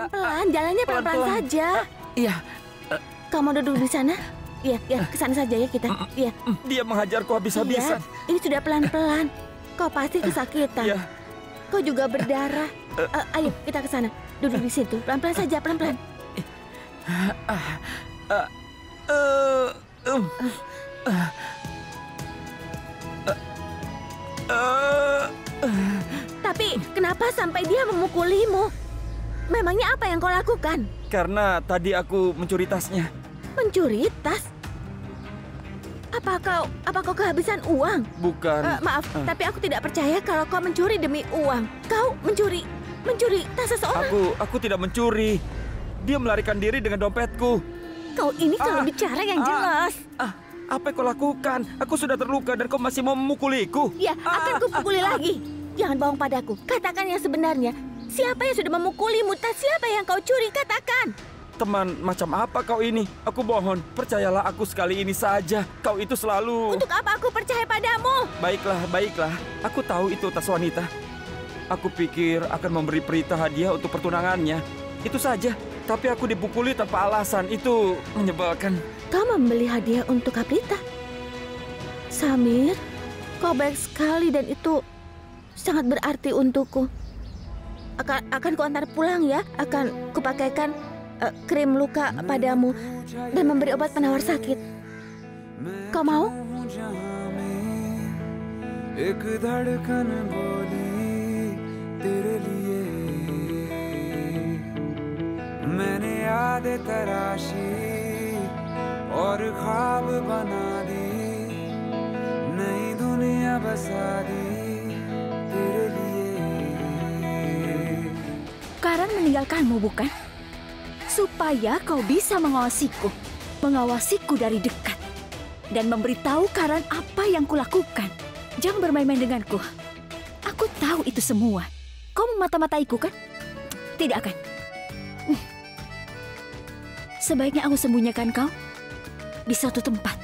pelan-pelan, jalannya pelan-pelan saja. Iya. Kamu duduk di sana? Iya, ke sana saja ya kita. Iya. Dia menghajarku habis-habisan. Iya, ini sudah pelan-pelan. Kau pasti kesakitan. Iya. Kau juga berdarah. Ayo, kita ke sana. Duduk di situ. Pelan-pelan saja, pelan-pelan. Tapi kenapa sampai dia memukulimu? Memangnya apa yang kau lakukan? Karena tadi aku mencuri tasnya. Mencuri tas? Apa kau kehabisan uang? Bukan. Maaf, tapi aku tidak percaya kalau kau mencuri demi uang. Kau mencuri tas seseorang. Aku tidak mencuri. Dia melarikan diri dengan dompetku. Kau ini kalau bicara yang jelas. Apa yang kau lakukan? Aku sudah terluka dan kau masih mau memukuliku. Ya, akan kupukuli lagi. Jangan bohong padaku. Katakan yang sebenarnya. Siapa yang sudah memukulimu? Tas siapa yang kau curi? Katakan. Teman macam apa kau ini? Aku mohon, percayalah aku sekali ini saja. Kau itu selalu... Untuk apa aku percaya padamu? Baiklah. Aku tahu itu tas wanita. Aku pikir akan memberi Prita hadiah untuk pertunangannya. Itu saja. Tapi aku dipukuli tanpa alasan. Itu menyebalkan. Kau membeli hadiah untuk Prita? Samir, kau baik sekali dan itu sangat berarti untukku. Akan kuantar pulang ya. Akan kupakaikan krim luka padamu dan memberi obat penawar sakit. Kau mau? एक धड़कन बोली तेरे लिए मैंने यादें तराशी और ख्वाब बना दी नई दुनिया बसा दी तेरे लिए. Karan meninggalkanmu, bukan? Supaya kau bisa mengawasiku dari dekat, dan memberitahu Karan apa yang kulakukan. Jangan bermain-main denganku. Aku tahu itu semua. Kau memata-mataiku, kan? Tidak akan. Sebaiknya aku sembunyikan kau di suatu tempat.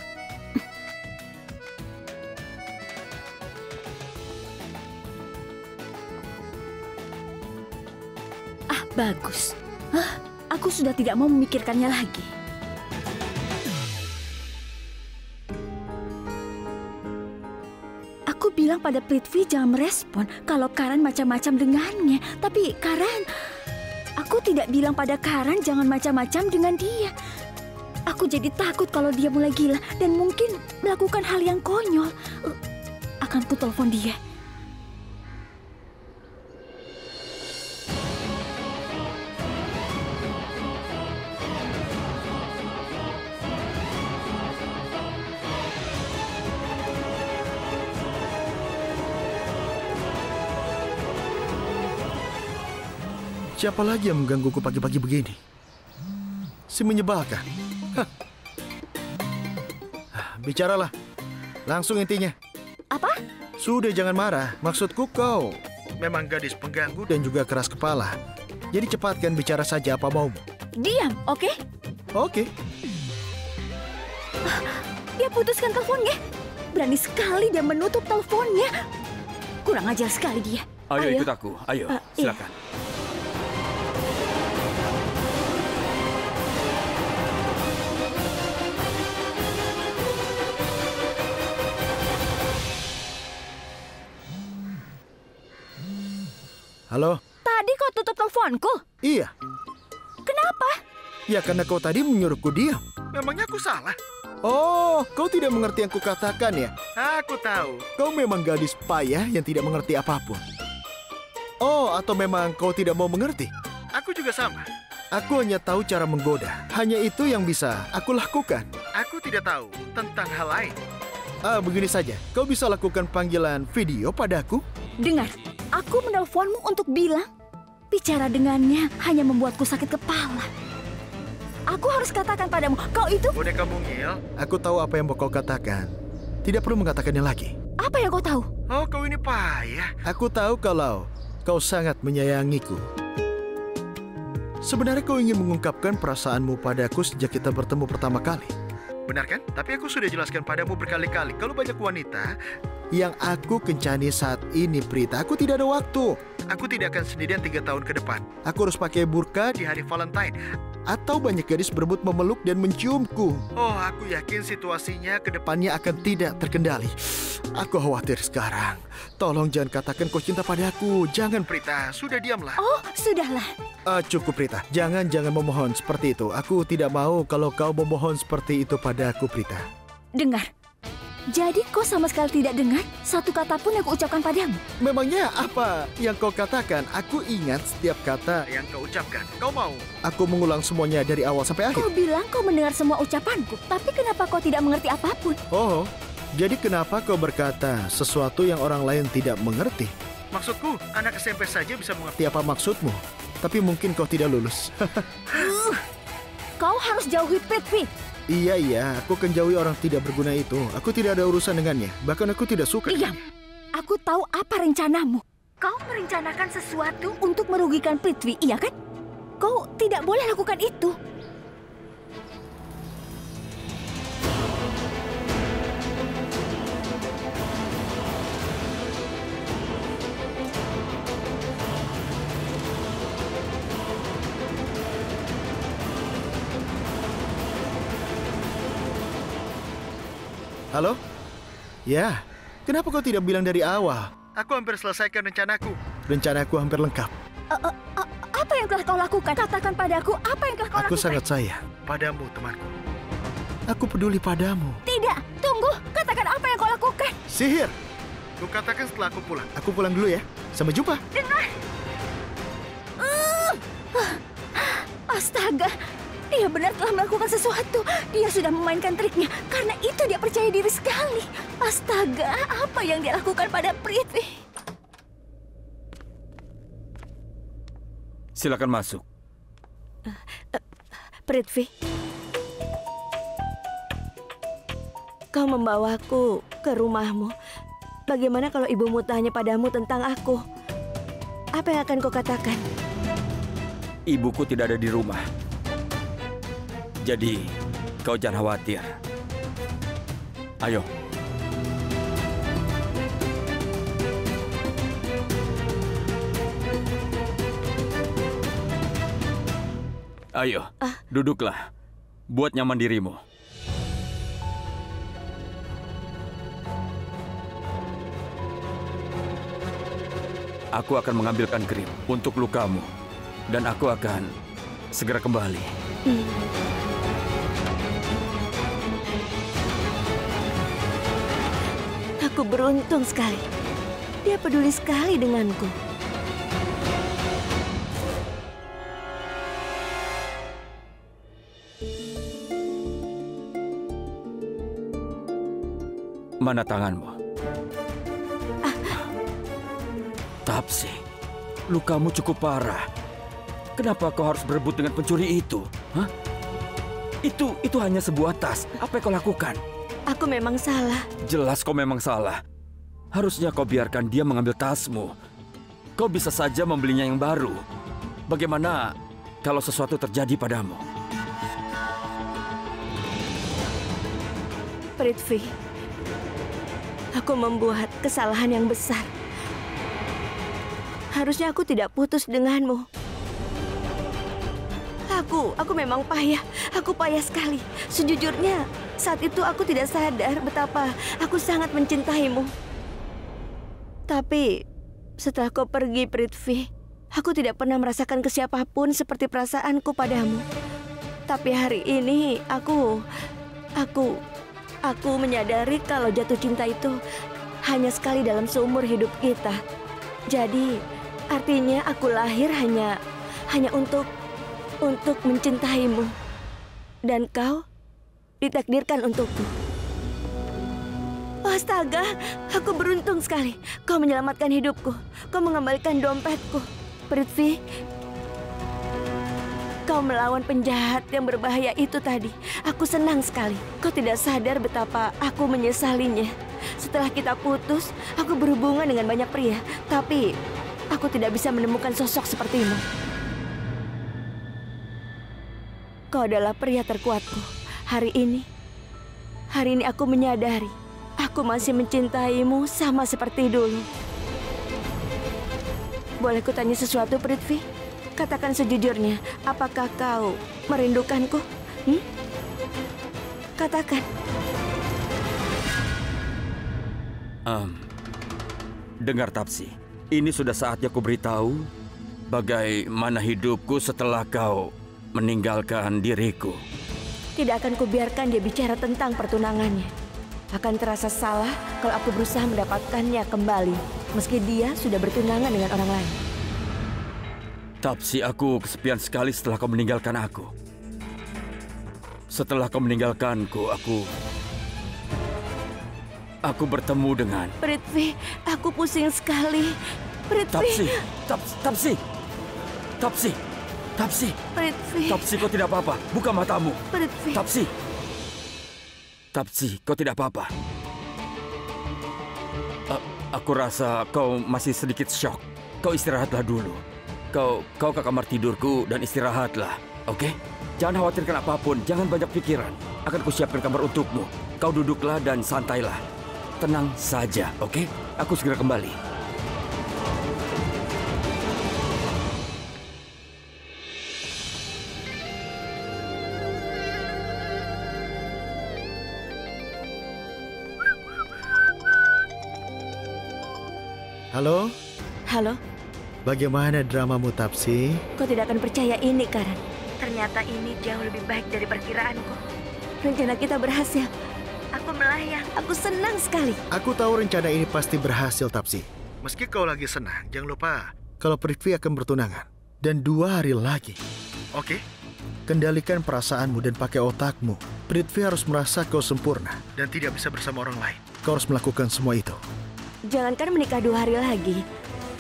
Bagus. Aku sudah tidak mau memikirkannya lagi. Aku bilang pada Prithvi jangan merespon kalau Karan macam-macam dengannya. Tapi Karan, aku tidak bilang pada Karan jangan macam-macam dengan dia. Aku jadi takut kalau dia mulai gila dan mungkin melakukan hal yang konyol. Akan ku telepon dia. Siapa lagi yang menggangguku pagi-pagi begini? Si menyebalkan. Bicaralah. Langsung intinya. Apa? Sudah, jangan marah. Maksudku kau memang gadis pengganggu dan juga keras kepala. Jadi cepatkan bicara saja apa maumu. Diam, oke? Oke. Dia putuskan teleponnya. Berani sekali dia menutup teleponnya. Kurang ajar sekali dia. Ayo ikut aku. Ayo, silakan. Iya. Halo? Tadi kau tutup teleponku? Iya. Kenapa? Ya karena kau tadi menyuruhku diam. Memangnya aku salah? Oh, kau tidak mengerti yang kukatakan ya? Aku tahu. Kau memang gadis payah yang tidak mengerti apapun. Oh, atau memang kau tidak mau mengerti? Aku juga sama. Aku hanya tahu cara menggoda. Hanya itu yang bisa aku lakukan. Aku tidak tahu tentang hal lain. Begini saja. Kau bisa lakukan panggilan video padaku? Dengar, aku menelponmu untuk bilang bicara dengannya hanya membuatku sakit kepala. Aku harus katakan padamu, kau itu... Boneka mungil. Aku tahu apa yang mau kau katakan. Tidak perlu mengatakannya lagi. Apa yang kau tahu? Oh, kau ini payah. Aku tahu kalau kau sangat menyayangiku. Sebenarnya kau ingin mengungkapkan perasaanmu padaku sejak kita bertemu pertama kali. Benar kan? Tapi aku sudah jelaskan padamu berkali-kali. Kalau banyak wanita yang aku kencani saat ini, Prita, aku tidak ada waktu. Aku tidak akan sendirian 3 tahun ke depan. Aku harus pakai burka di hari Valentine. Atau banyak gadis berebut memeluk dan menciumku. Oh, aku yakin situasinya ke depannya akan tidak terkendali. Aku khawatir sekarang. Tolong jangan katakan kau cinta padaku. Jangan, Prita. Sudah diamlah. Oh, sudahlah. Cukup, Prita. Jangan memohon seperti itu. Aku tidak mau kalau kau memohon seperti itu padaku, Prita. Dengar. Jadi kau sama sekali tidak dengar satu kata pun yang kuucapkan padamu? Memangnya apa yang kau katakan? Aku ingat setiap kata yang kau ucapkan. Kau mau aku mengulang semuanya dari awal sampai akhir? Kau bilang kau mendengar semua ucapanku, tapi kenapa kau tidak mengerti apapun? Oh, jadi kenapa kau berkata sesuatu yang orang lain tidak mengerti? Maksudku, anak SMP saja bisa mengerti apa maksudmu. Tapi mungkin kau tidak lulus. Kau harus jauhi Prithvi. Iya, aku akan jauhi orang tidak berguna itu. Aku tidak ada urusan dengannya. Bahkan aku tidak suka. Diam. Aku tahu apa rencanamu. Kau merencanakan sesuatu untuk merugikan Prithvi, iya kan? Kau tidak boleh lakukan itu. Halo? Ya, kenapa kau tidak bilang dari awal? Aku hampir selesaikan rencanaku. Rencanaku hampir lengkap. Apa yang telah kau lakukan? Katakan padaku apa yang telah kau lakukan. Aku sangat sayang padamu, temanku. Aku peduli padamu. Tidak, tunggu. Katakan apa yang kau lakukan. Sihir. Kau katakan setelah aku pulang. Aku pulang dulu ya. Sampai jumpa. Dengar. Astaga. Dia benar telah melakukan sesuatu. Dia sudah memainkan triknya. Karena itu dia percaya diri sekali. Astaga, apa yang dia lakukan pada Prithvi? Silakan masuk. Prithvi, kau membawaku ke rumahmu. Bagaimana kalau ibumu tanya padamu tentang aku? Apa yang akan kau katakan? Ibuku tidak ada di rumah. Jadi, kau jangan khawatir. Ayo. Ayo, duduklah. Buat nyaman dirimu. Aku akan mengambilkan krim untuk lukamu. Dan aku akan segera kembali. Aku beruntung sekali. Dia peduli sekali denganku. Mana tanganmu? Tapsi, lukamu cukup parah. Kenapa kau harus berebut dengan pencuri itu? Hah? Itu hanya sebuah tas. Apa yang kau lakukan? Aku memang salah. Jelas kau memang salah. Harusnya kau biarkan dia mengambil tasmu. Kau bisa saja membelinya yang baru. Bagaimana kalau sesuatu terjadi padamu? Prithvi, aku membuat kesalahan yang besar. Harusnya aku tidak putus denganmu. Aku memang payah. Aku payah sekali. Sejujurnya, saat itu aku tidak sadar betapa aku sangat mencintaimu. Tapi, setelah kau pergi, Prithvi, aku tidak pernah merasakan ke siapapun seperti perasaanku padamu. Tapi hari ini, aku menyadari kalau jatuh cinta itu hanya sekali dalam seumur hidup kita. Jadi, artinya aku lahir hanya untuk mencintaimu. Dan kau ditakdirkan untukku. Astaga, aku beruntung sekali. Kau menyelamatkan hidupku. Kau mengembalikan dompetku. Prithvi, kau melawan penjahat yang berbahaya itu tadi. Aku senang sekali. Kau tidak sadar betapa aku menyesalinya. Setelah kita putus, aku berhubungan dengan banyak pria. Tapi, aku tidak bisa menemukan sosok sepertimu. Kau adalah pria terkuatku. Hari ini aku menyadari aku masih mencintaimu sama seperti dulu. Boleh ku tanya sesuatu, Prithvi? Katakan sejujurnya, apakah kau merindukanku? Katakan. Dengar Tapsi, ini sudah saatnya ku beritahu bagaimana hidupku setelah kau meninggalkan diriku. Tidak akan kubiarkan dia bicara tentang pertunangannya. Akan terasa salah kalau aku berusaha mendapatkannya kembali, meski dia sudah bertunangan dengan orang lain. Tapsi, aku kesepian sekali setelah kau meninggalkan aku. Setelah kau meninggalkanku, aku bertemu dengan... Prithvi, aku pusing sekali. Prithvi. Tapsi. Prithvi. Tapsi, kau tidak apa-apa. Buka matamu. Prithvi. Tapsi, kau tidak apa-apa. Aku rasa kau masih sedikit syok. Kau istirahatlah dulu. Kau ke kamar tidurku dan istirahatlah, oke? Jangan khawatirkan apapun, jangan banyak pikiran. Akan kusiapkan kamar untukmu. Kau duduklah dan santailah. Tenang saja, oke? Aku segera kembali. Halo? Halo, Bagaimana dramamu, Tapsi? kau tidak akan percaya ini, Karan. Ternyata ini jauh lebih baik dari perkiraanku. Rencana kita berhasil. Aku melayang, aku senang sekali. Aku tahu rencana ini pasti berhasil, Tapsi. Meski kau lagi senang, jangan lupa kalau Prithvi akan bertunangan. Dan 2 hari lagi. Oke? Kendalikan perasaanmu dan pakai otakmu. Prithvi harus merasa kau sempurna dan tidak bisa bersama orang lain. Kau harus melakukan semua itu. Jangankan menikah 2 hari lagi,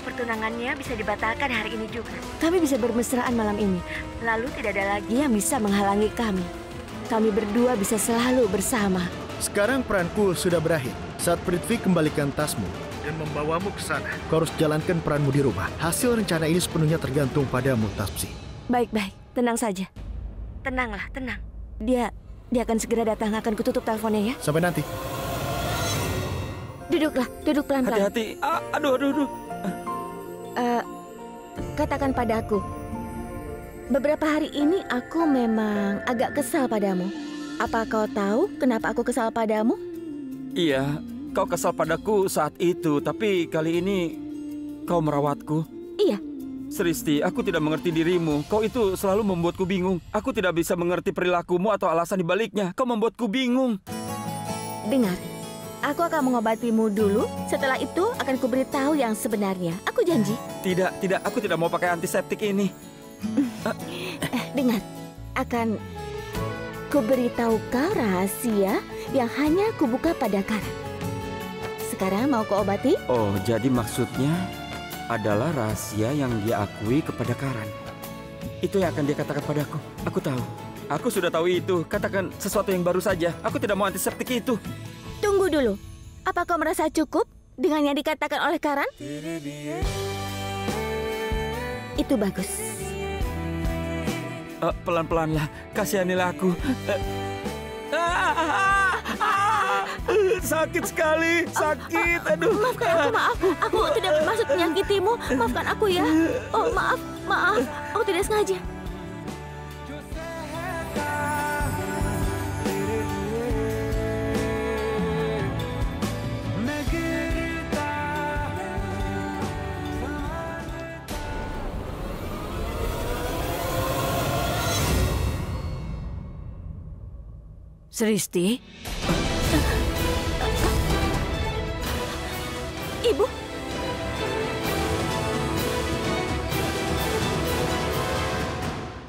pertunangannya bisa dibatalkan hari ini juga. Kami bisa bermesraan malam ini. Lalu tidak ada lagi yang bisa menghalangi kami. Kami berdua bisa selalu bersama. Sekarang peranku sudah berakhir. Saat Prithvi kembalikan tasmu dan membawamu ke sana, kau harus jalankan peranmu di rumah. Hasil rencana ini sepenuhnya tergantung padamu, Tapsi. Baik-baik, tenang saja. Tenanglah, tenang. Dia akan segera datang. Akan kututup teleponnya ya. Sampai nanti. Duduklah, duduk pelan-pelan. Hati-hati. Aduh. Katakan padaku. Beberapa hari ini aku memang agak kesal padamu. Apa kau tahu kenapa aku kesal padamu? Iya, kau kesal padaku saat itu, tapi kali ini kau merawatku. Iya. Sristi, aku tidak mengerti dirimu. Kau itu selalu membuatku bingung. Aku tidak bisa mengerti perilakumu atau alasan dibaliknya. Kau membuatku bingung. Dengar, aku akan mengobatimu dulu. Setelah itu akan kuberitahu yang sebenarnya. Aku janji. Tidak, aku tidak mau pakai antiseptik ini. Dengar, akan kuberitahu kau rahasia yang hanya kubuka pada Karan. Sekarang mau kuobati? Oh, jadi maksudnya adalah rahasia yang dia akui kepada Karan. Itu yang akan dia katakan padaku. Aku tahu. Aku sudah tahu itu. Katakan sesuatu yang baru saja. Aku tidak mau antiseptik itu. Tunggu dulu. Apa kau merasa cukup dengan yang dikatakan oleh Karan? Itu bagus. Pelan-pelanlah. Kasihanilah aku. Sakit sekali. Sakit. Aduh. Maafkan aku, maaf. Aku tidak bermaksud menyakitimu. Maafkan aku ya. Oh, maaf. Aku tidak sengaja. Sristi? Ibu?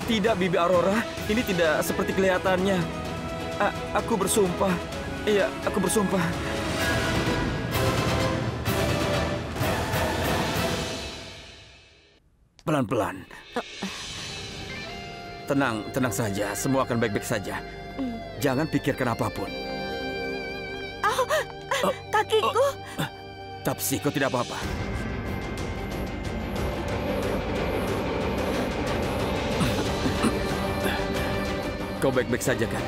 Tidak, Bibi Aurora. Ini tidak seperti kelihatannya. Aku bersumpah. Iya, aku bersumpah. Pelan-pelan. Tenang saja. Semua akan baik-baik saja. Jangan pikirkan apapun. Kakiku. Tapsi, kau tidak apa-apa. Kau baik-baik saja kan?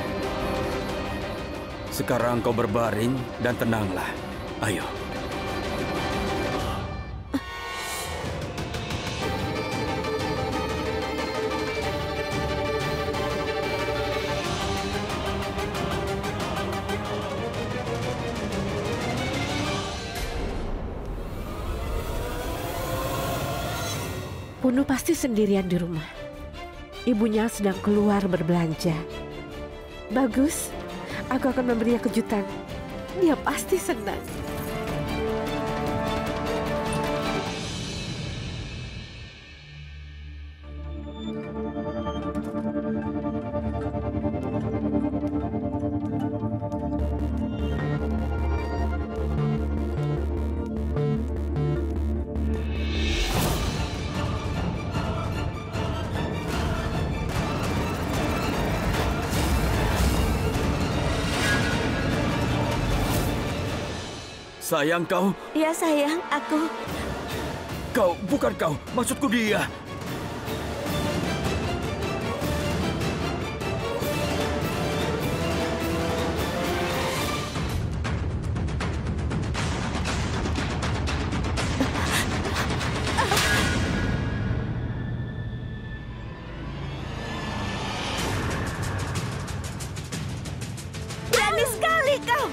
Sekarang kau berbaring dan tenanglah. Ayo. Punu pasti sendirian di rumah. Ibunya sedang keluar berbelanja. Bagus, aku akan memberinya kejutan. Dia pasti senang. Sayang kau. Ya sayang, aku. Kau, bukan kau. Maksudku dia. Berani sekali kau.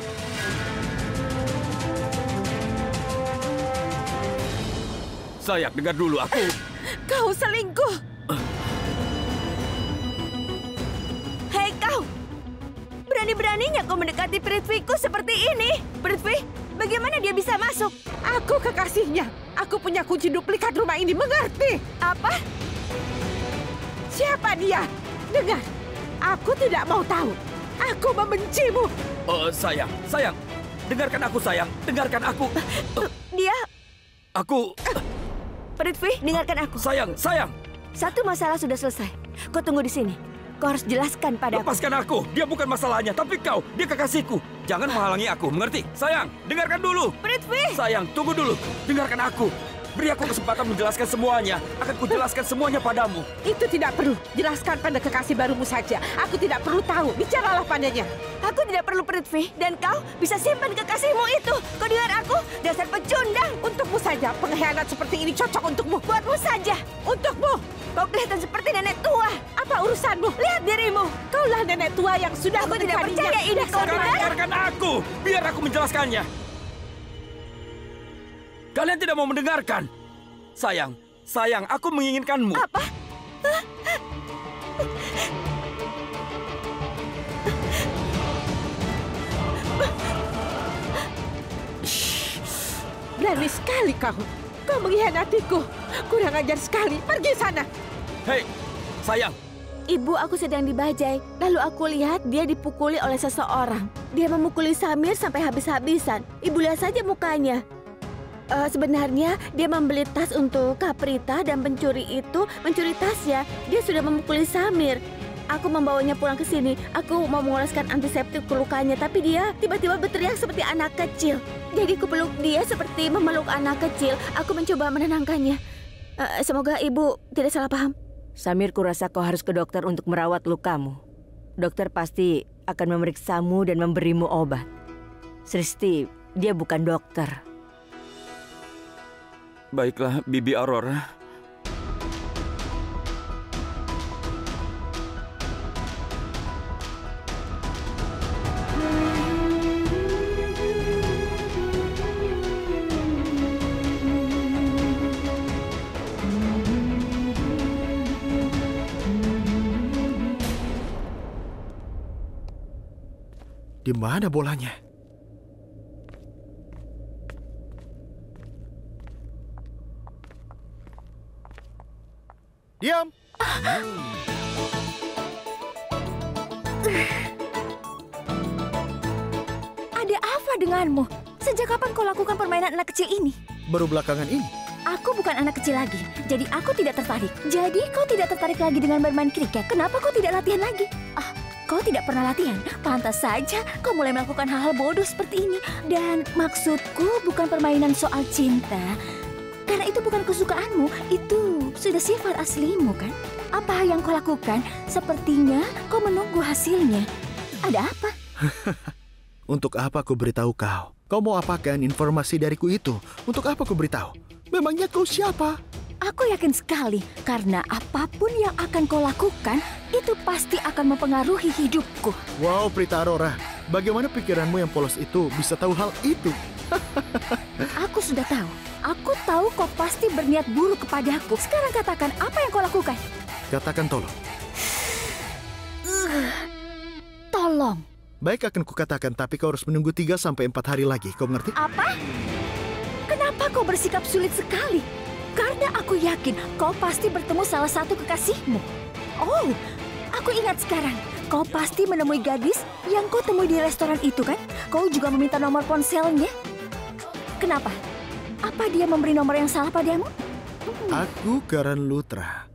Sayang, dengar dulu aku. Kau selingkuh. Hei kau. Berani-beraninya kau mendekati Prithviku seperti ini. Prithvi, bagaimana dia bisa masuk? Aku kekasihnya. Aku punya kunci duplikat rumah ini, mengerti? Apa? Siapa dia? Dengar, aku tidak mau tahu. Aku membencimu. Sayang. Dengarkan aku, sayang. Dengarkan aku. Dia... Aku... Prithvi, dengarkan aku. Sayang. Satu masalah sudah selesai. Kau tunggu di sini. Kau harus jelaskan padaku. Lepaskan aku. Dia bukan masalahnya, tapi kau. Dia kekasihku. Jangan menghalangi aku, mengerti? Sayang, dengarkan dulu. Prithvi! Sayang, tunggu dulu. Dengarkan aku. Beri aku kesempatan menjelaskan semuanya. Akan kujelaskan semuanya padamu. Itu tidak perlu. Jelaskan pada kekasih barumu saja. Aku tidak perlu tahu. Bicaralah padanya. Aku tidak perlu Prithvi. Dan kau bisa simpan kekasihmu itu. Kau dengar aku? Dasar pecundang. Untukmu saja. Pengkhianat seperti ini cocok untukmu. Buatmu saja. Untukmu. Kau kelihatan seperti nenek tua. Apa urusanmu? Lihat dirimu. Kaulah nenek tua yang sudah Aku tidak menikahinya. percaya ini. Kau Sekarang dengar? dengarkan aku. Biar aku menjelaskannya. Kalian tidak mau mendengarkan. Sayang, aku menginginkanmu. Apa? Berani sekali kau. Kau mengkhianatiku. Kurang ajar sekali. Pergi sana. Hei, sayang. Ibu, aku sedang dibajai. Lalu aku lihat dia dipukuli oleh seseorang. Dia memukuli Samir sampai habis-habisan. Ibu lihat saja mukanya. Sebenarnya dia membeli tas untuk Kaprita dan pencuri itu mencuri tasnya. Dia sudah memukuli Samir. Aku membawanya pulang ke sini. Aku mau mengoleskan antiseptik ke lukanya, tapi dia tiba-tiba berteriak seperti anak kecil. Jadi kupeluk dia seperti memeluk anak kecil. Aku mencoba menenangkannya. Semoga ibu tidak salah paham. Samir, kurasa kau harus ke dokter untuk merawat lukamu. Dokter pasti akan memeriksamu dan memberimu obat. Sristi, dia bukan dokter. Baiklah, Bibi Aurora. Di mana bolanya? Diam! Ada apa denganmu? Sejak kapan kau lakukan permainan anak kecil ini? Baru belakangan ini. Aku bukan anak kecil lagi, jadi aku tidak tertarik. Jadi kau tidak tertarik lagi dengan bermain kriket? Kenapa kau tidak latihan lagi? Kau tidak pernah latihan? Pantas saja kau mulai melakukan hal-hal bodoh seperti ini. Dan maksudku bukan permainan soal cinta. Karena itu bukan kesukaanmu, itu sudah sifat aslimu kan? Apa yang kau lakukan? Sepertinya kau menunggu hasilnya. Ada apa? Untuk apa aku beritahu kau? Kau mau apakan informasi dariku itu? Untuk apa aku beritahu? Memangnya kau siapa? Aku yakin sekali, karena apapun yang akan kau lakukan, itu pasti akan mempengaruhi hidupku. Wow, Prita Aurora. Bagaimana pikiranmu yang polos itu bisa tahu hal itu? Aku sudah tahu. Aku tahu kau pasti berniat buruk kepadaku. Sekarang katakan apa yang kau lakukan? Katakan tolong. Tolong. Baik, akan kukatakan, tapi kau harus menunggu 3 sampai 4 hari lagi. Kau mengerti? Apa? Kenapa kau bersikap sulit sekali? Karena aku yakin kau pasti bertemu salah satu kekasihmu. Oh, aku ingat sekarang. Kau pasti menemui gadis yang kau temui di restoran itu, kan? Kau juga meminta nomor ponselnya. Kenapa? Apa dia memberi nomor yang salah padamu? Aku Karan Lutra.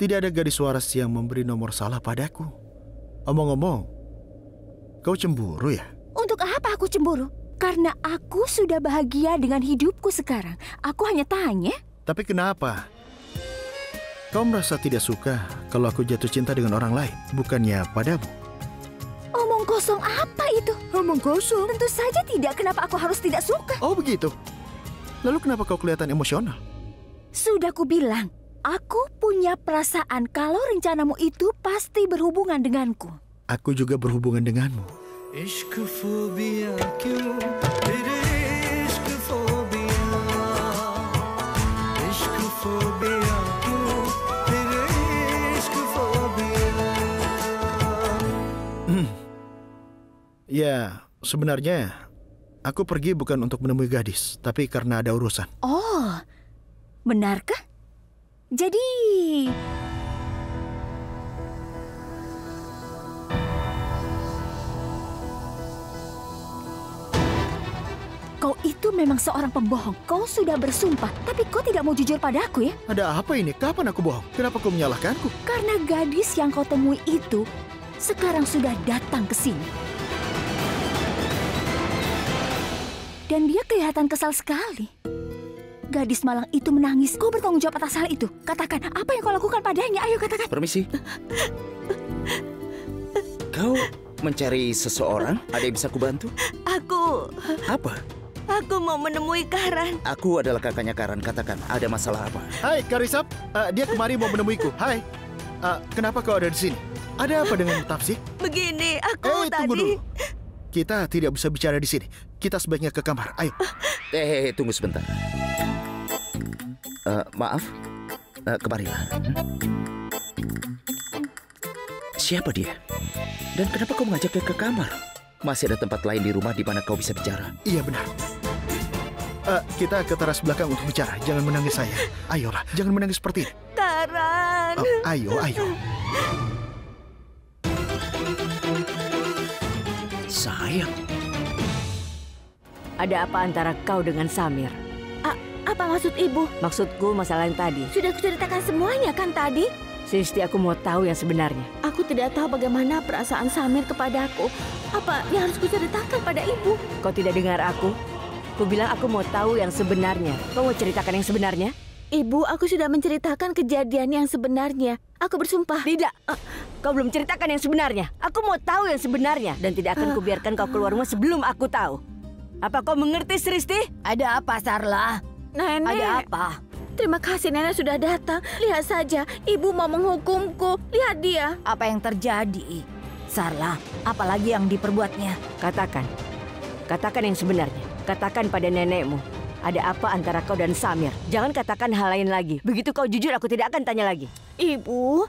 Tidak ada gadis waras yang memberi nomor salah padaku. Omong-omong, kau cemburu ya? Untuk apa aku cemburu? Karena aku sudah bahagia dengan hidupku sekarang. Aku hanya tanya. Tapi kenapa? Kau merasa tidak suka kalau aku jatuh cinta dengan orang lain, bukannya padamu? Omong kosong apa itu? Omong kosong? Tentu saja tidak. Kenapa aku harus tidak suka? Oh begitu. Lalu kenapa kau kelihatan emosional? Sudah kubilang, aku punya perasaan kalau rencanamu itu pasti berhubungan denganku. Aku juga berhubungan denganmu. इश्क फोबिया क्यों तेरे इश्क फोबिया क्यों तेरे इश्क phobia. Ya, sebenarnya aku pergi bukan untuk menemui gadis, tapi karena ada urusan. Oh, benarkah? Jadi kau itu memang seorang pembohong. Kau sudah bersumpah, tapi kau tidak mau jujur padaku ya? Ada apa ini? Kapan aku bohong? Kenapa kau menyalahkanku? Karena gadis yang kau temui itu sekarang sudah datang ke sini. Dan dia kelihatan kesal sekali. Gadis malang itu menangis. Kau bertanggung jawab atas hal itu. Katakan, apa yang kau lakukan padanya? Ayo katakan. Permisi. Kau mencari seseorang? Ada yang bisa kubantu? Aku Apa? mau menemui Karan. Aku adalah kakaknya Karan. Katakan, ada masalah apa? Hai, Karisap. Dia kemari mau menemuiku. Hai. Kenapa kau ada di sini? Ada apa dengan Tapsi? Begini, aku Tunggu tadi... dulu. Kita tidak bisa bicara di sini. Kita sebaiknya ke kamar. Ayo. Tunggu sebentar. Maaf. Kemarilah. Siapa dia? Dan kenapa kau mengajaknya ke kamar? Masih ada tempat lain di rumah di mana kau bisa bicara. Iya benar. Kita ke teras belakang untuk bicara. Jangan menangis sayang. Ayolah, jangan menangis seperti ini. Karan. Ayo. Sayang. Ada apa antara kau dengan Samir? Apa maksud ibu? Maksudku masalah yang tadi. Sudah kuceritakan semuanya kan tadi? Sristi, aku mau tahu yang sebenarnya. Aku tidak tahu bagaimana perasaan Samir kepadaku. Apa yang harus kuceritakan pada ibu? Kau tidak dengar aku? Ku bilang aku mau tahu yang sebenarnya. Kau mau ceritakan yang sebenarnya? Ibu, aku sudah menceritakan kejadian yang sebenarnya. Aku bersumpah. Tidak. Kau belum ceritakan yang sebenarnya. Aku mau tahu yang sebenarnya. Dan tidak akan kubiarkan kau keluar rumah sebelum aku tahu. Apa kau mengerti, Sristi? Ada apa, Sarla? Nenek. Ada apa? Terima kasih nenek sudah datang. Lihat saja, ibu mau menghukumku. Lihat dia. Apa yang terjadi? Sarla, apalagi yang diperbuatnya? Katakan. Katakan yang sebenarnya. Katakan pada nenekmu. Ada apa antara kau dan Samir? Jangan katakan hal lain lagi. Begitu kau jujur, aku tidak akan tanya lagi. Ibu,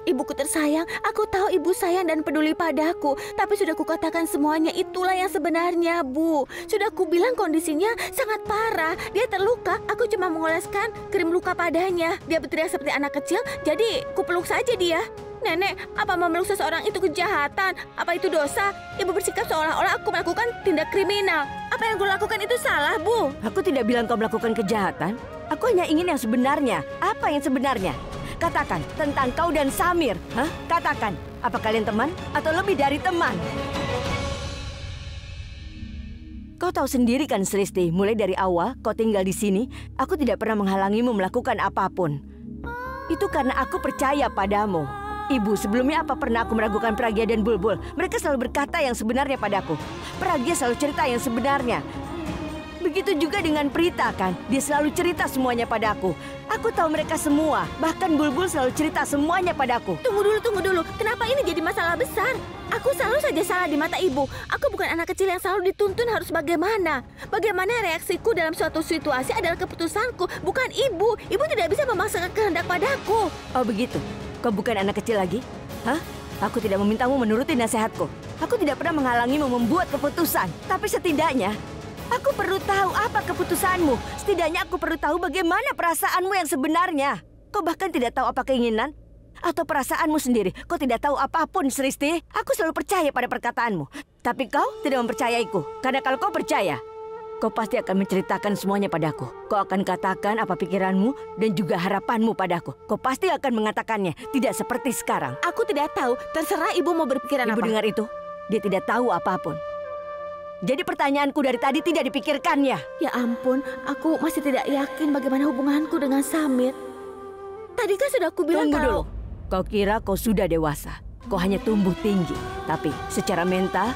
ibuku tersayang. Aku tahu ibu sayang dan peduli padaku. Tapi sudah kukatakan semuanya, itulah yang sebenarnya, Bu. Sudah kubilang kondisinya sangat parah. Dia terluka. Aku cuma mengoleskan krim luka padanya. Dia berteriak seperti anak kecil, jadi kupeluk saja dia. Nenek, apa memeluk seseorang itu kejahatan? Apa itu dosa? Ibu bersikap seolah-olah aku melakukan tindak kriminal. Apa yang gue lakukan itu salah, Bu? Aku tidak bilang kau melakukan kejahatan. Aku hanya ingin yang sebenarnya. Apa yang sebenarnya? Katakan tentang kau dan Samir. Hah? Katakan. Apa kalian teman atau lebih dari teman? Kau tahu sendiri kan, Sristi, mulai dari awal kau tinggal di sini, aku tidak pernah menghalangimu melakukan apapun. Itu karena aku percaya padamu. Ibu, sebelumnya apa pernah aku meragukan Pragya dan Bulbul? Mereka selalu berkata yang sebenarnya padaku. Pragya selalu cerita yang sebenarnya. Begitu juga dengan Prita kan. Dia selalu cerita semuanya padaku. Aku tahu mereka semua. Bahkan Bulbul selalu cerita semuanya padaku. Tunggu dulu. Kenapa ini jadi masalah besar? Aku selalu saja salah di mata ibu. Aku bukan anak kecil yang selalu dituntun harus bagaimana. Bagaimana reaksiku dalam suatu situasi adalah keputusanku, bukan ibu. Ibu tidak bisa memaksakan kehendak padaku. Oh begitu? Kau bukan anak kecil lagi? Hah? Aku tidak memintamu menuruti nasihatku. Aku tidak pernah menghalangimu membuat keputusan. Tapi setidaknya, aku perlu tahu apa keputusanmu. Setidaknya aku perlu tahu bagaimana perasaanmu yang sebenarnya. Kau bahkan tidak tahu apa keinginan atau perasaanmu sendiri. Kau tidak tahu apapun, Sristi. Aku selalu percaya pada perkataanmu. Tapi kau tidak mempercayaiku. Karena kalau kau percaya, kau pasti akan menceritakan semuanya padaku. Kau akan katakan apa pikiranmu dan juga harapanmu padaku. Kau pasti akan mengatakannya. Tidak seperti sekarang. Aku tidak tahu. Terserah ibu mau berpikiran apa. Ibu dengar itu? Dia tidak tahu apapun. Jadi pertanyaanku dari tadi tidak dipikirkannya. Ya ampun, aku masih tidak yakin bagaimana hubunganku dengan Samir. Tadi kan sudah aku bilang Tunggu kalau... dulu. Kau kira kau sudah dewasa. Kau hanya tumbuh tinggi. Tapi secara mental,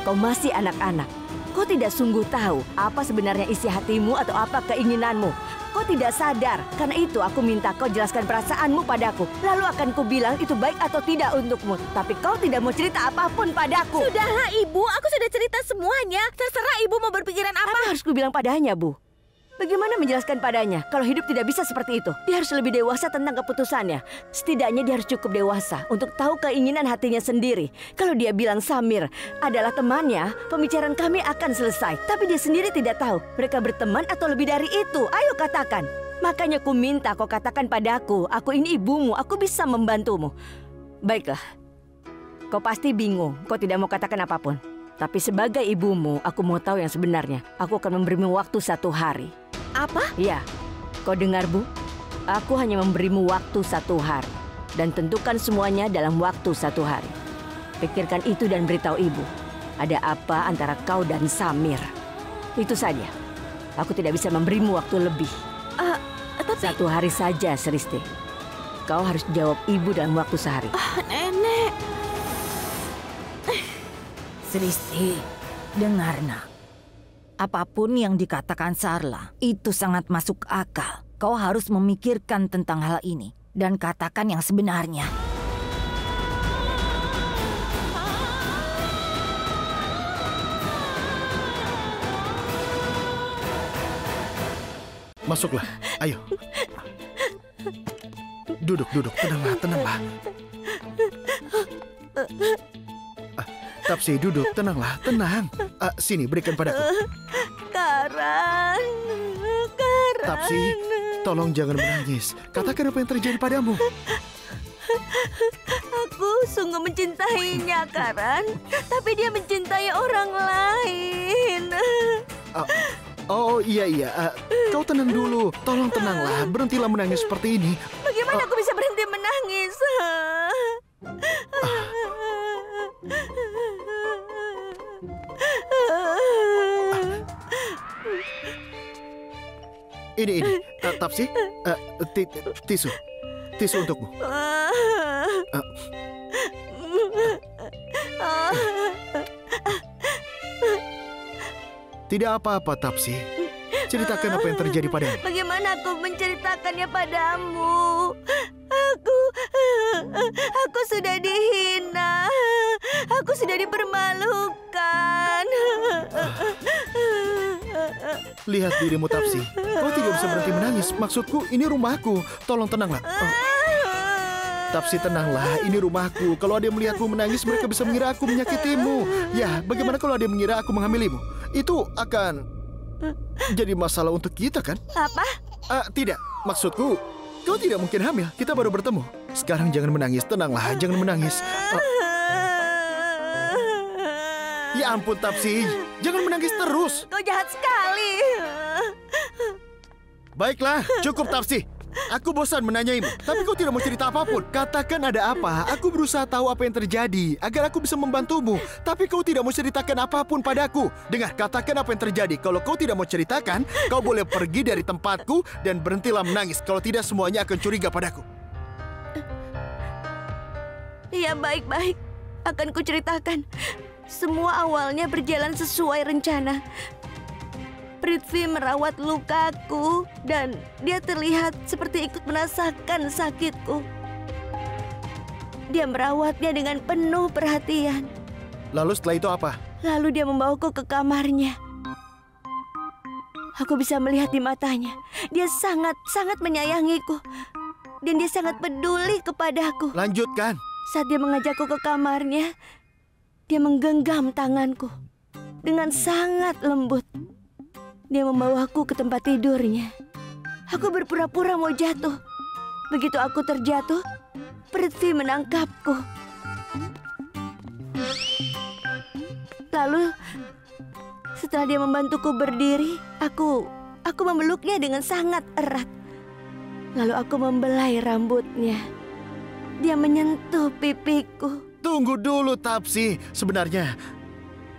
kau masih anak-anak. Kau tidak sungguh tahu apa sebenarnya isi hatimu atau apa keinginanmu. Kau tidak sadar. Karena itu aku minta kau jelaskan perasaanmu padaku. Lalu akan ku bilang itu baik atau tidak untukmu. Tapi kau tidak mau cerita apapun padaku. Sudahlah ibu, aku sudah cerita semuanya. Terserah ibu mau berpikiran apa. Apa harus ku bilang padanya, Bu? Bagaimana menjelaskan padanya kalau hidup tidak bisa seperti itu? Dia harus lebih dewasa tentang keputusannya. Setidaknya dia harus cukup dewasa untuk tahu keinginan hatinya sendiri. Kalau dia bilang Samir adalah temannya, pembicaraan kami akan selesai. Tapi dia sendiri tidak tahu mereka berteman atau lebih dari itu. Ayo katakan. Makanya ku minta kau katakan padaku, aku ini ibumu, aku bisa membantumu. Baiklah, kau pasti bingung, kau tidak mau katakan apapun. Tapi sebagai ibumu, aku mau tahu yang sebenarnya. Aku akan memberimu waktu 1 hari. Apa? Ya, kau dengar Bu? Aku hanya memberimu waktu 1 hari. Dan tentukan semuanya dalam waktu 1 hari. Pikirkan itu dan beritahu ibu. Ada apa antara kau dan Samir? Itu saja. Aku tidak bisa memberimu waktu lebih. Tapi... 1 hari saja, Sristi. Kau harus jawab ibu dalam waktu sehari. Nenek. Sristi, dengar nak. Apapun yang dikatakan Sarla, itu sangat masuk akal. Kau harus memikirkan tentang hal ini dan katakan yang sebenarnya. Masuklah, ayo. Duduk, tenanglah. Tapsi, duduk, tenang. Sini, berikan padaku. Karan. Tapsi, tolong jangan menangis. Katakan apa yang terjadi padamu. Aku sungguh mencintainya, Karan. Tapi dia mencintai orang lain. Oh iya. Kau tenang dulu. Tolong tenanglah. Berhentilah menangis seperti ini. Bagaimana aku bisa berhenti menangis? Ini. Tapsi, tisu untukmu. Tidak apa-apa, Tapsi. Ceritakan apa yang terjadi padamu. Bagaimana aku menceritakannya padamu? Aku sudah dihina. Aku sudah dipermalukan. Lihat dirimu, Tapsi. Kau tidak bisa berhenti menangis. Maksudku, ini rumahku. Tolong tenanglah. Tapsi, tenanglah. Ini rumahku. Kalau ada yang melihatmu menangis, mereka bisa mengira aku menyakitimu. Ya, bagaimana kalau ada yang mengira aku menghamilimu? Itu akan jadi masalah untuk kita, kan? Apa? Tidak. Maksudku, kau tidak mungkin hamil. Kita baru bertemu. Sekarang jangan menangis. Tenanglah, jangan menangis. Ya ampun, Tapsi. Jangan menangis terus. Kau jahat sekali. Baiklah, cukup, Tapsi. Aku bosan menanyaimu, tapi kau tidak mau cerita apapun. Katakan ada apa. Aku berusaha tahu apa yang terjadi agar aku bisa membantumu. Tapi kau tidak mau ceritakan apapun padaku. Dengar, katakan apa yang terjadi. Kalau kau tidak mau ceritakan, kau boleh pergi dari tempatku dan berhentilah menangis. Kalau tidak, semuanya akan curiga padaku. Ya, baik-baik. Akan kuceritakan. Semua awalnya berjalan sesuai rencana. Prithvi merawat lukaku dan dia terlihat seperti ikut merasakan sakitku. Dia merawatnya dengan penuh perhatian. Lalu setelah itu apa? Lalu dia membawaku ke kamarnya. Aku bisa melihat di matanya. Dia sangat menyayangiku. Dan dia sangat peduli kepadaku. Lanjutkan. Saat dia mengajakku ke kamarnya, dia menggenggam tanganku dengan sangat lembut. Dia membawaku ke tempat tidurnya. Aku berpura-pura mau jatuh. Begitu aku terjatuh, Prithvi menangkapku. Lalu, setelah dia membantuku berdiri, aku memeluknya dengan sangat erat. Lalu aku membelai rambutnya. Dia menyentuh pipiku. Tunggu dulu, Tapsi. Sebenarnya,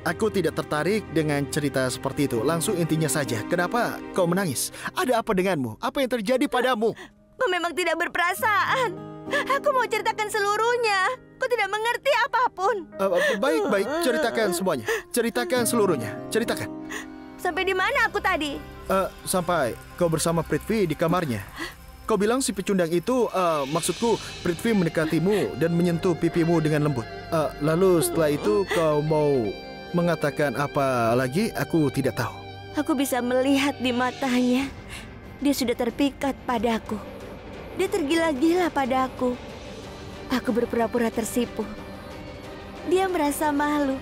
aku tidak tertarik dengan cerita seperti itu. Langsung intinya saja. Kenapa kau menangis? Ada apa denganmu? Apa yang terjadi padamu? Kau memang tidak berperasaan. Aku mau ceritakan seluruhnya. Kau tidak mengerti apapun. Baik. Ceritakan semuanya. Ceritakan seluruhnya. Ceritakan. Sampai di mana aku tadi? Sampai kau bersama Prithvi di kamarnya. Kau bilang si pecundang itu, maksudku Prithvi mendekatimu dan menyentuh pipimu dengan lembut. Lalu setelah itu kau mau mengatakan apa lagi? Aku tidak tahu. Aku bisa melihat di matanya. Dia sudah terpikat padaku. Dia tergila-gila padaku. Aku berpura-pura tersipu. Dia merasa malu.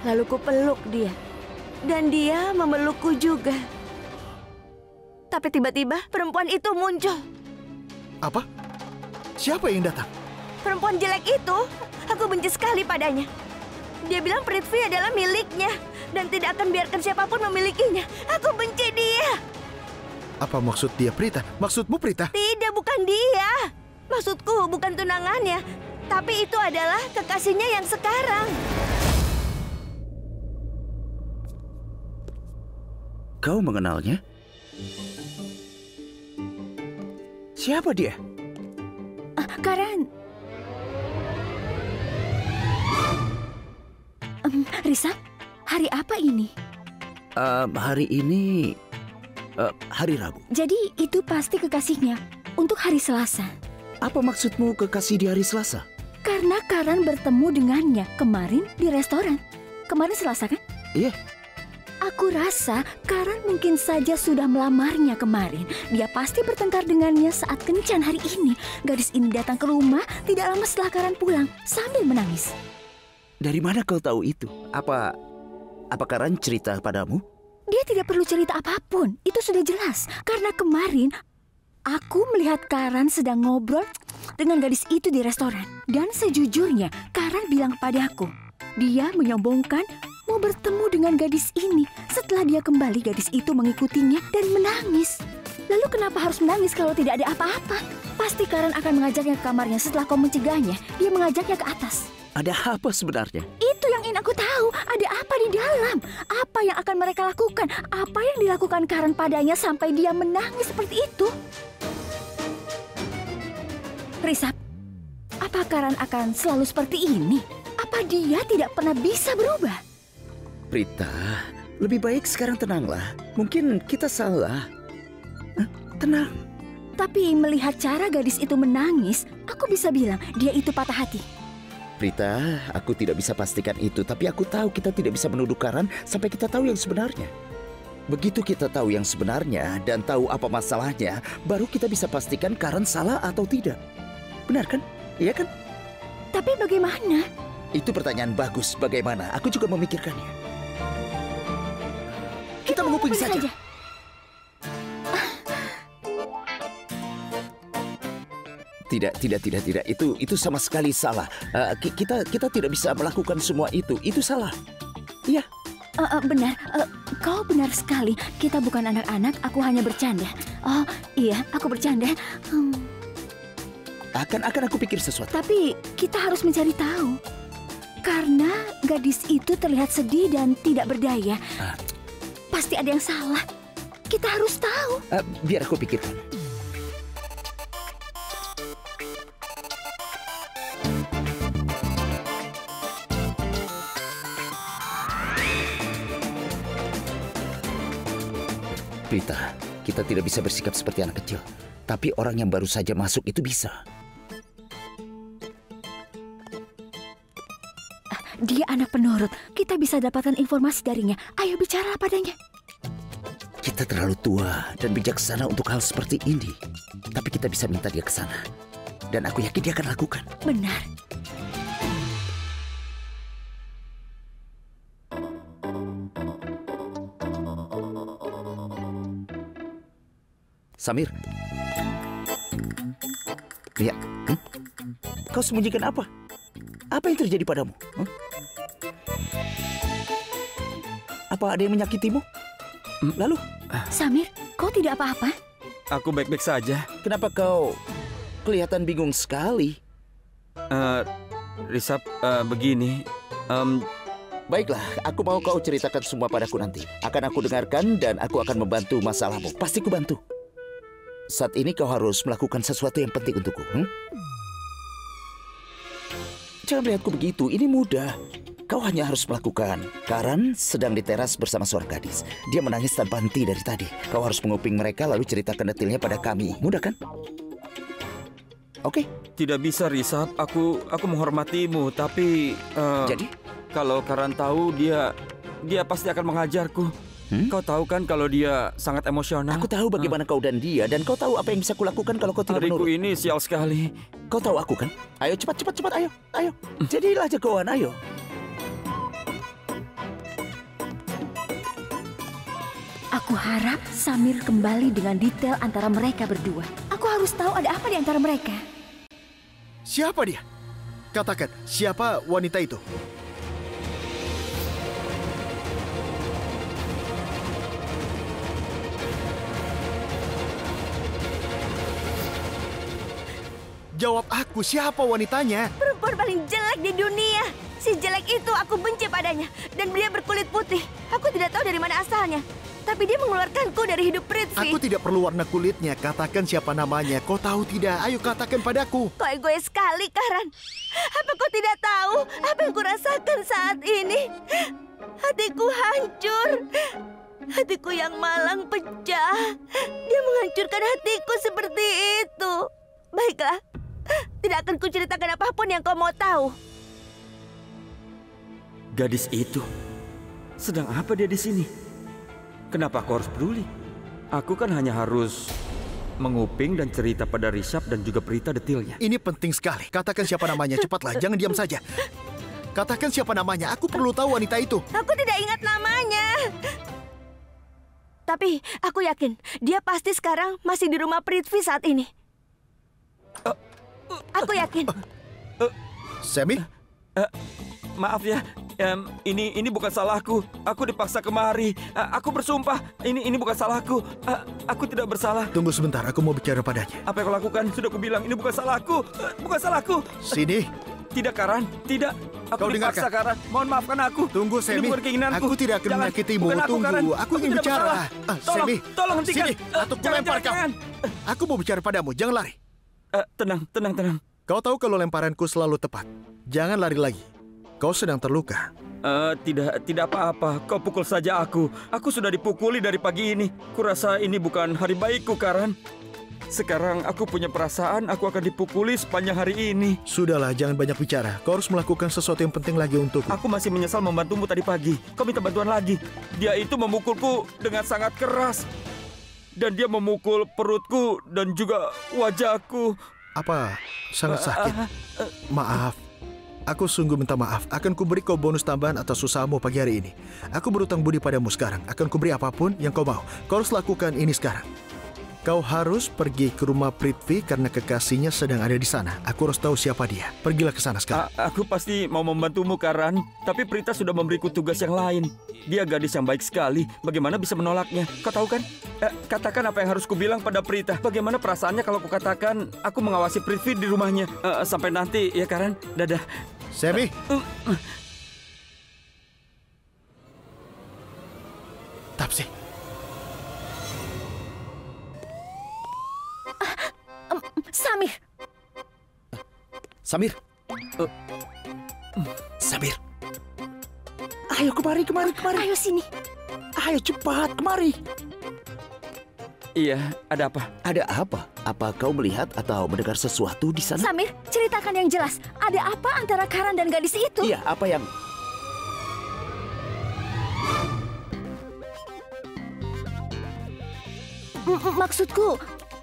Lalu ku peluk dia. Dan dia memelukku juga. Tapi tiba-tiba perempuan itu muncul. Apa? Siapa yang datang? Perempuan jelek itu, aku benci sekali padanya. Dia bilang Prithvi adalah miliknya dan tidak akan biarkan siapapun memilikinya. Aku benci dia. Apa maksud dia, Prita? Maksudmu, Prita? Tidak, bukan dia. Maksudku bukan tunangannya, tapi itu adalah kekasihnya yang sekarang. Kau mengenalnya? Siapa dia? Karan. Risa, hari apa ini? Hari ini hari Rabu. Jadi itu pasti kekasihnya untuk hari Selasa. Apa maksudmu kekasih di hari Selasa? Karena Karan bertemu dengannya kemarin di restoran. Kemarin Selasa kan? Iya. Aku rasa Karan mungkin saja sudah melamarnya kemarin. Dia pasti bertengkar dengannya saat kencan hari ini. Gadis ini datang ke rumah tidak lama setelah Karan pulang sambil menangis. Dari mana kau tahu itu? Apa Karan cerita padamu? Dia tidak perlu cerita apapun. Itu sudah jelas. Karena kemarin aku melihat Karan sedang ngobrol dengan gadis itu di restoran. Dan sejujurnya Karan bilang padaku, dia menyombongkan mau bertemu dengan gadis ini. Setelah dia kembali, gadis itu mengikutinya dan menangis. Lalu kenapa harus menangis kalau tidak ada apa-apa? Pasti Karan akan mengajaknya ke kamarnya setelah kau mencegahnya. Dia mengajaknya ke atas. Ada apa sebenarnya? Itu yang ingin aku tahu. Ada apa di dalam? Apa yang akan mereka lakukan? Apa yang dilakukan Karan padanya sampai dia menangis seperti itu? Risap, apa Karan akan selalu seperti ini? Apa dia tidak pernah bisa berubah? Prita, lebih baik sekarang tenanglah. Mungkin kita salah. Tenang. Tapi melihat cara gadis itu menangis, aku bisa bilang dia itu patah hati. Prita, aku tidak bisa pastikan itu. Tapi aku tahu kita tidak bisa menuduh Karan sampai kita tahu yang sebenarnya. Begitu kita tahu yang sebenarnya dan tahu apa masalahnya, baru kita bisa pastikan Karan salah atau tidak. Benar kan? Iya kan? Tapi bagaimana? Itu pertanyaan bagus. Bagaimana? Aku juga memikirkannya. Kita menguping saja. Tidak. Itu sama sekali salah. Kita tidak bisa melakukan semua itu. Itu salah. Iya. Benar. Kau benar sekali. Kita bukan anak-anak. Aku hanya bercanda. Oh iya, aku bercanda. Akan aku pikir sesuatu. Tapi kita harus mencari tahu. Karena gadis itu terlihat sedih dan tidak berdaya. Pasti ada yang salah. Kita harus tahu. Biar aku pikirkan. Prita, kita tidak bisa bersikap seperti anak kecil. Tapi orang yang baru saja masuk itu bisa. Dia anak penurut. Kita bisa dapatkan informasi darinya. Ayo bicara padanya. Kita terlalu tua dan bijaksana untuk hal seperti ini. Tapi kita bisa minta dia ke sana. Dan aku yakin dia akan lakukan. Benar. Samir. Ya. Kau sembunyikan apa? Apa yang terjadi padamu? Apa ada yang menyakitimu? Lalu? Samir, kau tidak apa-apa? Aku baik-baik saja. Kenapa kau kelihatan bingung sekali? Risab, begini. Baiklah, aku mau kau ceritakan semua padaku nanti. Akan aku dengarkan dan aku akan membantu masalahmu. Pasti ku bantu. Saat ini kau harus melakukan sesuatu yang penting untukku. Jangan melihatku begitu, ini mudah. Kau hanya harus melakukan. Karan sedang di teras bersama seorang gadis. Dia menangis tanpa henti dari tadi. Kau harus menguping mereka lalu ceritakan detailnya pada kami. Mudah kan? Oke? Tidak bisa, Risab. Aku menghormatimu, tapi... Jadi? Kalau Karan tahu, dia pasti akan mengajarku. Kau tahu kan kalau dia sangat emosional. Aku tahu bagaimana kau dan dia, dan kau tahu apa yang bisa kulakukan kalau kau tidak menurut. Hariku ini sial sekali. Kau tahu aku kan? Ayo cepat, ayo. Jadilah jagoan, ayo. Aku harap Samir kembali dengan detail antara mereka berdua. Aku harus tahu ada apa di antara mereka. Siapa dia? Katakan, siapa wanita itu? Jawab aku, siapa wanitanya? Perempuan paling jelek di dunia. Si jelek itu aku benci padanya. Dan dia berkulit putih. Aku tidak tahu dari mana asalnya. Tapi dia mengeluarkanku dari hidup Prithvi. Aku tidak perlu warna kulitnya. Katakan siapa namanya. Kau tahu tidak? Ayo katakan padaku. Kau egois sekali, Karan. Apa kau tidak tahu apa yang kurasakan saat ini? Hatiku hancur. Hatiku yang malang pecah. Dia menghancurkan hatiku seperti itu. Baiklah. Tidak akan kuceritakan apapun yang kau mau tahu. Gadis itu sedang apa dia di sini? Kenapa aku harus peduli? Aku kan hanya harus menguping dan cerita pada Risab dan juga Prita detailnya. Ini penting sekali. Katakan siapa namanya. Cepatlah, jangan diam saja. Katakan siapa namanya. Aku perlu tahu wanita itu. Aku tidak ingat namanya. Tapi aku yakin dia pasti sekarang masih di rumah Prithvi saat ini. Aku yakin. Sammy? Maaf ya, ini bukan salahku. Aku dipaksa kemari. Aku bersumpah, ini bukan salahku. Aku tidak bersalah. Tunggu sebentar, aku mau bicara padanya. Apa yang kau lakukan? Sudah kubilang ini bukan salahku. Bukan salahku. Sini. Tidak, Karan. Tidak. Aku Kau dipaksa, Karan. Mohon maafkan aku. Tunggu, Sammy. Ini bukan keinginanku. Aku tidak akan menyakitimu. Tunggu. Aku ingin tidak bicara. Sammy, tolong hentikan. Sini, atau kulempar kau. Aku mau bicara padamu. Jangan lari. Tenang. Kau tahu kalau lemparanku selalu tepat. Jangan lari lagi. Kau sedang terluka. Tidak apa-apa. Kau pukul saja aku. Aku sudah dipukuli dari pagi ini. Kurasa ini bukan hari baikku, Karan. Sekarang aku punya perasaan aku akan dipukuli sepanjang hari ini. Sudahlah, jangan banyak bicara. Kau harus melakukan sesuatu yang penting lagi untukku. Aku masih menyesal membantumu tadi pagi. Kau minta bantuan lagi. Dia itu memukulku dengan sangat keras. Dan dia memukul perutku dan juga wajahku. Apa? Sangat sakit. Maaf. Aku sungguh minta maaf. Akan kuberi kau bonus tambahan atas usahamu pagi hari ini. Aku berutang budi padamu sekarang. Akan kuberi apapun yang kau mau. Kau harus lakukan ini sekarang. Kau harus pergi ke rumah Prithvi karena kekasihnya sedang ada di sana. Aku harus tahu siapa dia. Pergilah ke sana sekarang. Aku pasti mau membantumu, Karan. Tapi Prita sudah memberiku tugas yang lain. Dia gadis yang baik sekali. Bagaimana bisa menolaknya? Kau tahu kan? Katakan apa yang harus kubilang pada Prita. Bagaimana perasaannya kalau kukatakan aku mengawasi Prithvi di rumahnya. Sampai nanti ya, Karan. Dadah. Sammy. Tapsi. Samir. Samir. Ayo kemari. Ayo sini. Ayo cepat kemari. Iya, ada apa? Ada apa? Apa kau melihat atau mendengar sesuatu di sana? Samir, ceritakan yang jelas. Ada apa antara Karan dan gadis itu? Iya, apa yang... Maksudku,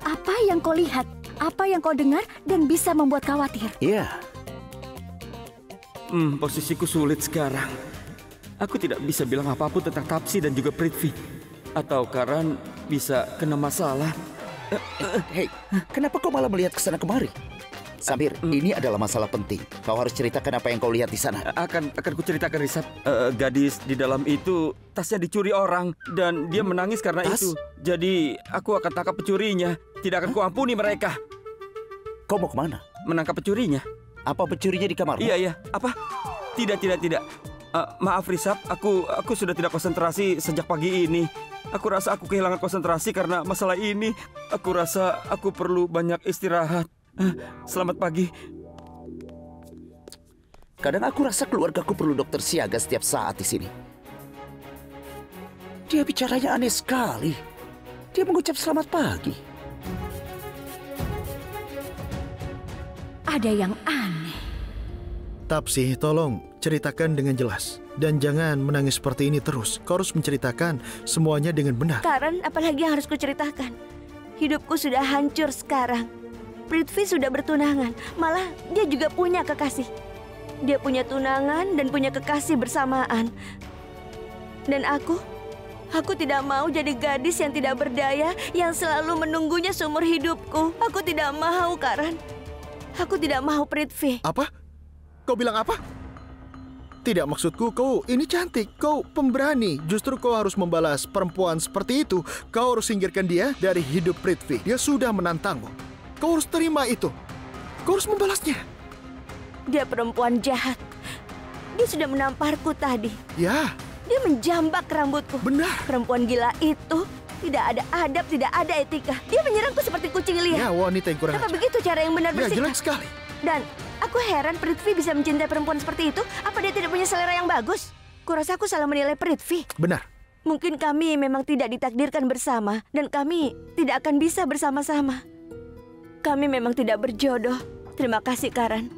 apa yang kau lihat, apa yang kau dengar dan bisa membuat khawatir? Iya. Posisiku sulit sekarang. Aku tidak bisa bilang apapun tentang Tapsi dan juga Prithvi. Atau Karan bisa kena masalah. Hei, kenapa kau malah melihat ke sana kemari? Samir, ini adalah masalah penting. Kau harus ceritakan apa yang kau lihat di sana. Akan kuceritakan, Risab. Gadis di dalam itu tasnya dicuri orang dan dia menangis karena Tas? itu. Jadi aku akan tangkap pencurinya. Tidak akan kuampuni mereka. Kau mau kemana? Menangkap pencurinya. Apa pencurinya di kamarmu? Iya. Apa? Tidak. Maaf, Risab. Aku sudah tidak konsentrasi sejak pagi ini. Aku rasa aku kehilangan konsentrasi karena masalah ini. Aku rasa aku perlu banyak istirahat. Selamat pagi. Kadang aku rasa keluargaku perlu dokter siaga setiap saat di sini. Dia bicaranya aneh sekali. Dia mengucap selamat pagi. Ada yang aneh. Tapsi, tolong ceritakan dengan jelas. Dan jangan menangis seperti ini terus. Kau harus menceritakan semuanya dengan benar. Karan, apalagi yang harus kuceritakan? Hidupku sudah hancur sekarang. Prithvi sudah bertunangan. Malah dia juga punya kekasih. Dia punya tunangan dan punya kekasih bersamaan. Dan aku tidak mau jadi gadis yang tidak berdaya yang selalu menunggunya seumur hidupku. Aku tidak mau, Karan. Aku tidak mau Prithvi. Apa? Kau bilang apa? Tidak, maksudku kau ini cantik. Kau pemberani. Justru kau harus membalas perempuan seperti itu. Kau harus singkirkan dia dari hidup Prithvi. Dia sudah menantangmu. Kau harus terima itu. Kau harus membalasnya. Dia perempuan jahat. Dia sudah menamparku tadi. Ya. Dia menjambak rambutku. Benar. Perempuan gila itu tidak ada adab, tidak ada etika. Dia menyerangku seperti kucing liar. Ya, wanita yang kurang Apa ajar. begitu cara yang benar Ya, bersikap? jelek sekali. Dan aku heran Prithvi bisa mencintai perempuan seperti itu. Apa dia tidak punya selera yang bagus? Kurasa aku salah menilai Prithvi. Benar. Mungkin kami memang tidak ditakdirkan bersama. Dan kami tidak akan bisa bersama-sama. Kami memang tidak berjodoh. Terima kasih, Karan.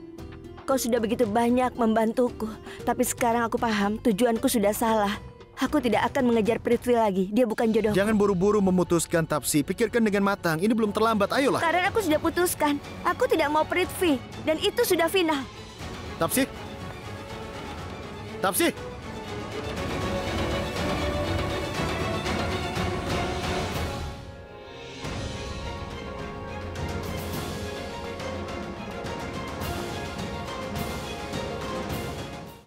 Kau sudah begitu banyak membantuku. Tapi sekarang aku paham tujuanku sudah salah. Aku tidak akan mengejar Prithvi lagi. Dia bukan jodoh. Jangan buru-buru memutuskan, Tapsi. Pikirkan dengan matang. Ini belum terlambat. Ayolah. Karena aku sudah putuskan. Aku tidak mau Prithvi. Dan itu sudah final. Tapsi. Tapsi.